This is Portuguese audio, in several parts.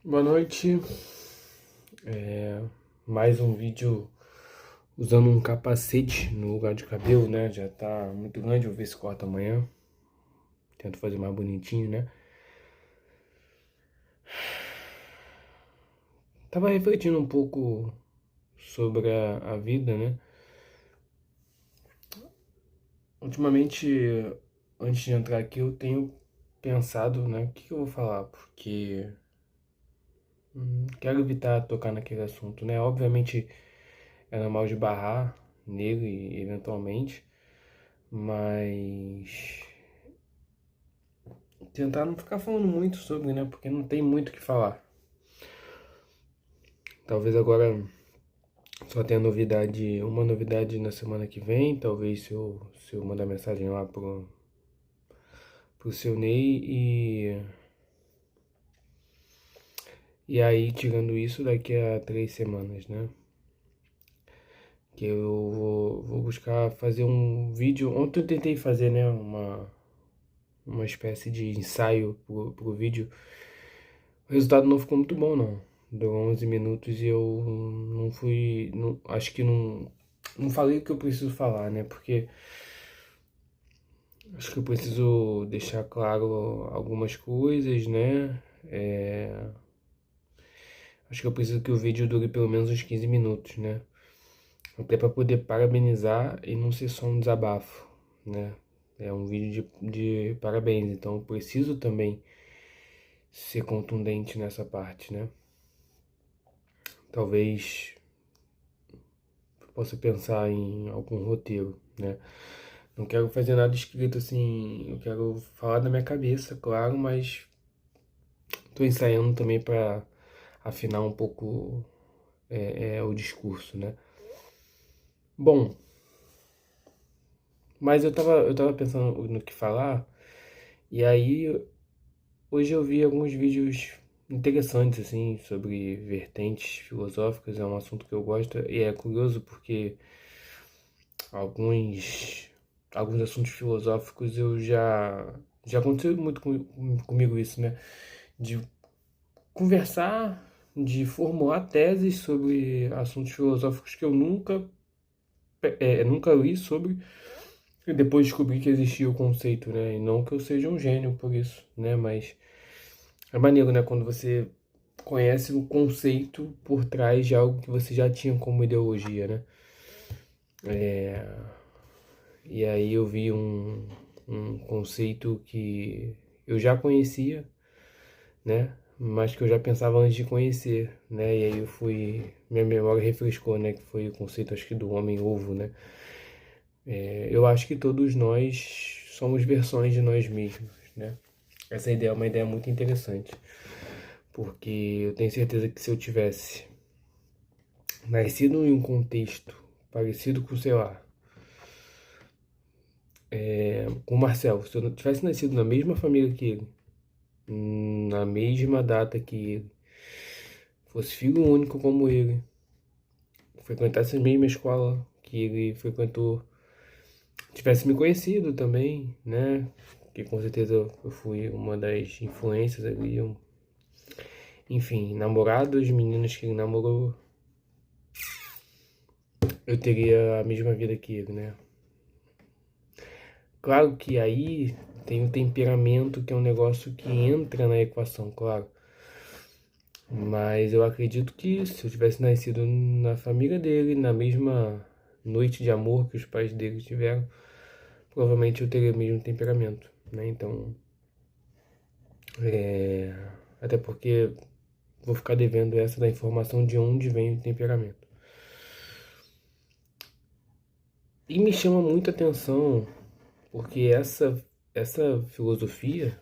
Boa noite. Mais um vídeo usando um capacete no lugar de cabelo, né? Já tá muito grande, vou ver se corta amanhã. Tento fazer mais bonitinho, né? Tava refletindo um pouco sobre a vida, né? Ultimamente, antes de entrar aqui, eu tenho pensado, né? O que eu vou falar, porque quero evitar tocar naquele assunto, né? Obviamente é normal de barrar nele, eventualmente, mas tentar não ficar falando muito sobre, né? Porque não tem muito o que falar. Talvez agora só tenha novidade, uma novidade na semana que vem. Talvez se eu mandar mensagem lá pro seu Ney e aí, tirando isso, daqui a 3 semanas, né? Que eu vou buscar fazer um vídeo. Ontem eu tentei fazer, né? Uma espécie de ensaio pro vídeo. O resultado não ficou muito bom, não. Deu 11 minutos e eu não fui. Acho que não falei o que eu preciso falar, né? Porque acho que eu preciso deixar claro algumas coisas, né? Acho que eu preciso que o vídeo dure pelo menos uns 15 minutos, né? Até para poder parabenizar e não ser só um desabafo, né? É um vídeo de parabéns, então eu preciso também ser contundente nessa parte, né? Talvez possa pensar em algum roteiro, né? Não quero fazer nada escrito assim, eu quero falar da minha cabeça, claro, mas tô ensaiando também para afinar um pouco o discurso, né? Bom, mas eu tava pensando no que falar, e aí hoje eu vi alguns vídeos interessantes, assim, sobre vertentes filosóficas, é um assunto que eu gosto, e é curioso porque alguns, alguns assuntos filosóficos já aconteceu muito comigo isso, né? De conversar, de formular teses sobre assuntos filosóficos que eu nunca li sobre, e depois descobri que existia o conceito, né? E não que eu seja um gênio por isso, né? Mas é maneiro, né? Quando você conhece o conceito por trás de algo que você já tinha como ideologia, né? E aí eu vi um conceito que eu já conhecia, né? Mas que eu já pensava antes de conhecer, né? E aí minha memória refrescou, né? Que foi o conceito, acho que do homem-ovo, né? Eu acho que todos nós somos versões de nós mesmos, né? Essa ideia é uma ideia muito interessante, porque eu tenho certeza que se eu tivesse nascido em um contexto parecido com, sei lá, com o Marcelo, se eu não tivesse nascido na mesma família que ele, na mesma data que ele, fosse filho único como ele, frequentasse a mesma escola que ele frequentou, tivesse me conhecido também, né? Que com certeza eu fui uma das influências ali, enfim, namorados, meninas que ele namorou, eu teria a mesma vida que ele, né? Claro que aí tem o temperamento, que é um negócio que entra na equação, claro. Mas eu acredito que se eu tivesse nascido na família dele, na mesma noite de amor que os pais dele tiveram, provavelmente eu teria o mesmo temperamento, né? Então, até porque vou ficar devendo essa da informação de onde vem o temperamento. E me chama muita atenção porque essa filosofia,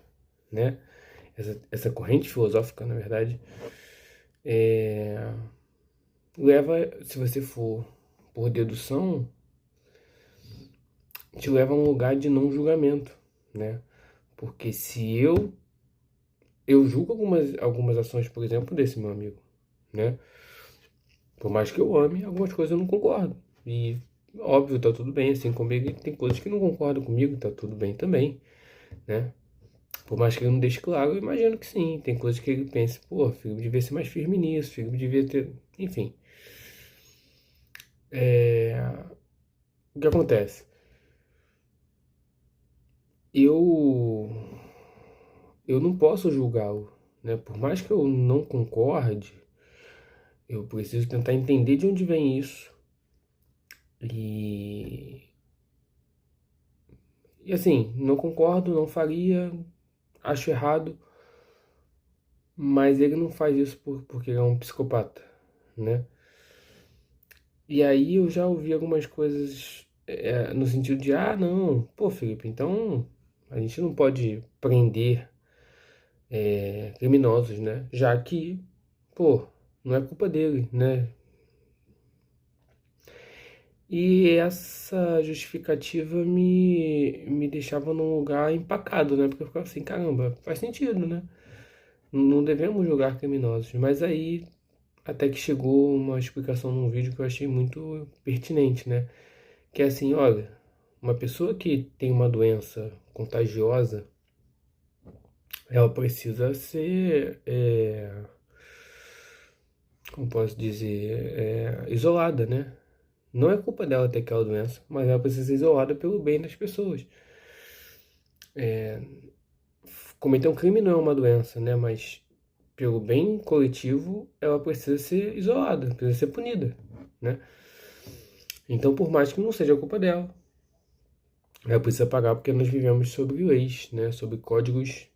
né? Essa corrente filosófica, na verdade, leva, se você for por dedução, te leva a um lugar de não julgamento, né? Porque se eu julgo algumas ações, por exemplo, desse meu amigo, né? Por mais que eu ame, algumas coisas eu não concordo. E óbvio, tá tudo bem, assim como ele tem coisas que não concordam comigo, tá tudo bem também, né? Por mais que ele não deixe claro, eu imagino que sim. Tem coisas que ele pense, pô, o Felipe devia ser mais firme nisso, o Felipe devia ter. Enfim. O que acontece? Eu. Eu não posso julgá-lo, né? Por mais que eu não concorde, eu preciso tentar entender de onde vem isso. E. E assim, não concordo, não faria, acho errado, mas ele não faz isso porque ele é um psicopata, né? E aí eu já ouvi algumas coisas no sentido de, ah, não, pô, Felipe, então a gente não pode prender criminosos, né? Já que, pô, não é culpa dele, né? E essa justificativa me deixava num lugar empacado, né? Porque eu ficava assim, caramba, faz sentido, né? Não devemos julgar criminosos. Mas aí, até que chegou uma explicação num vídeo que eu achei muito pertinente, né? Que é assim, olha, uma pessoa que tem uma doença contagiosa, ela precisa ser, como posso dizer, isolada, né? Não é culpa dela ter aquela doença, mas ela precisa ser isolada pelo bem das pessoas. Cometer um crime não é uma doença, né? Mas pelo bem coletivo, ela precisa ser isolada, precisa ser punida, né? Então, por mais que não seja culpa dela, ela precisa pagar porque nós vivemos sobre leis, né? Sobre códigos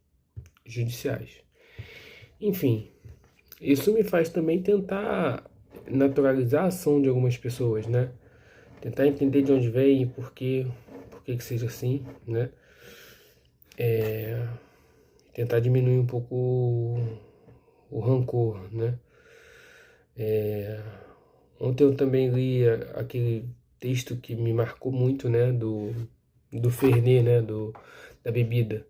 judiciais. Enfim, isso me faz também tentar naturalizar a ação de algumas pessoas, né? Tentar entender de onde vem e por que seja assim, né? Tentar diminuir um pouco o rancor, né? Ontem eu também li aquele texto que me marcou muito, né? Do Fernet, né? Da bebida,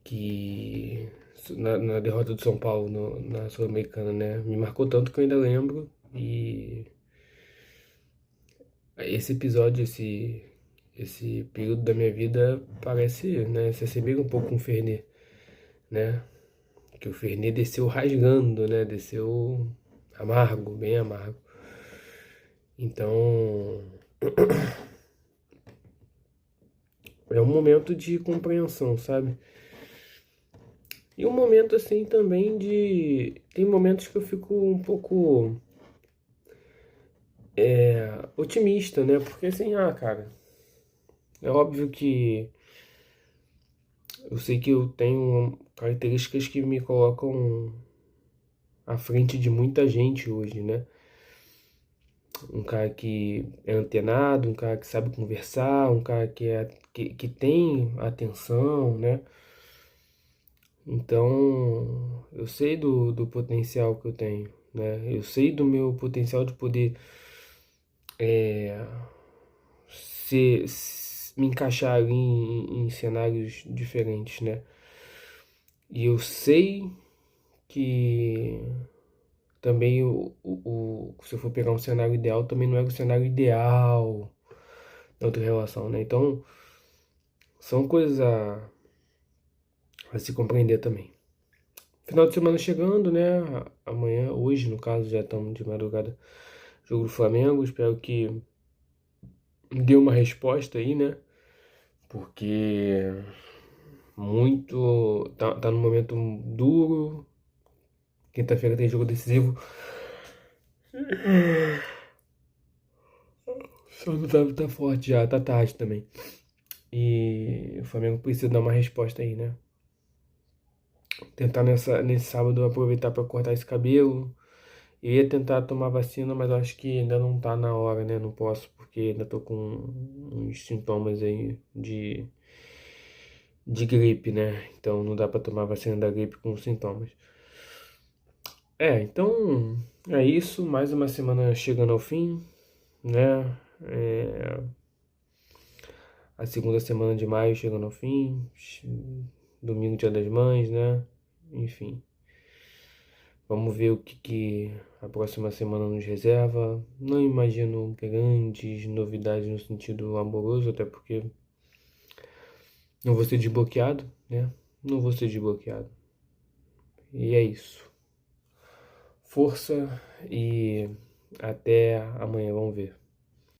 que na derrota do São Paulo na Sul-Americana, né? Me marcou tanto que eu ainda lembro. E esse episódio, esse período da minha vida parece, né? Se assemelha um pouco com o Fernet, né? Que o Fernet desceu rasgando, né? Desceu amargo, bem amargo. Então, é um momento de compreensão, sabe? E um momento assim também de. Tem momentos que eu fico um pouco otimista, né? Porque assim, cara, é óbvio que eu sei que eu tenho características que me colocam à frente de muita gente hoje, né? Um cara que é antenado, um cara que sabe conversar, um cara que tem atenção, né? Então, eu sei do potencial que eu tenho, né? Eu sei do meu potencial de poder me encaixar ali em cenários diferentes, né? E eu sei que também se eu for pegar um cenário ideal, também não é o cenário ideal da outra relação, né? Então, são coisas a se compreender também. Final de semana chegando, né? Amanhã, hoje, no caso, já estamos de madrugada. Jogo do Flamengo. Espero que dê uma resposta aí, né? Porque muito. Tá num momento duro. Quinta-feira tem jogo decisivo. O sono tá forte já, tá tarde também. E o Flamengo precisa dar uma resposta aí, né? Tentar nesse sábado aproveitar para cortar esse cabelo. Eu ia tentar tomar vacina, mas eu acho que ainda não tá na hora, né? Não posso, porque ainda tô com uns sintomas aí de gripe, né? Então não dá pra tomar vacina da gripe com sintomas. Então é isso. Mais uma semana chegando ao fim, né? A segunda semana de maio chegando ao fim. Domingo, Dia das Mães, né? Enfim. Vamos ver o que a próxima semana nos reserva. Não imagino grandes novidades no sentido amoroso, até porque não vou ser desbloqueado, né? não vou ser desbloqueado. E é isso. Força e até amanhã, vamos ver.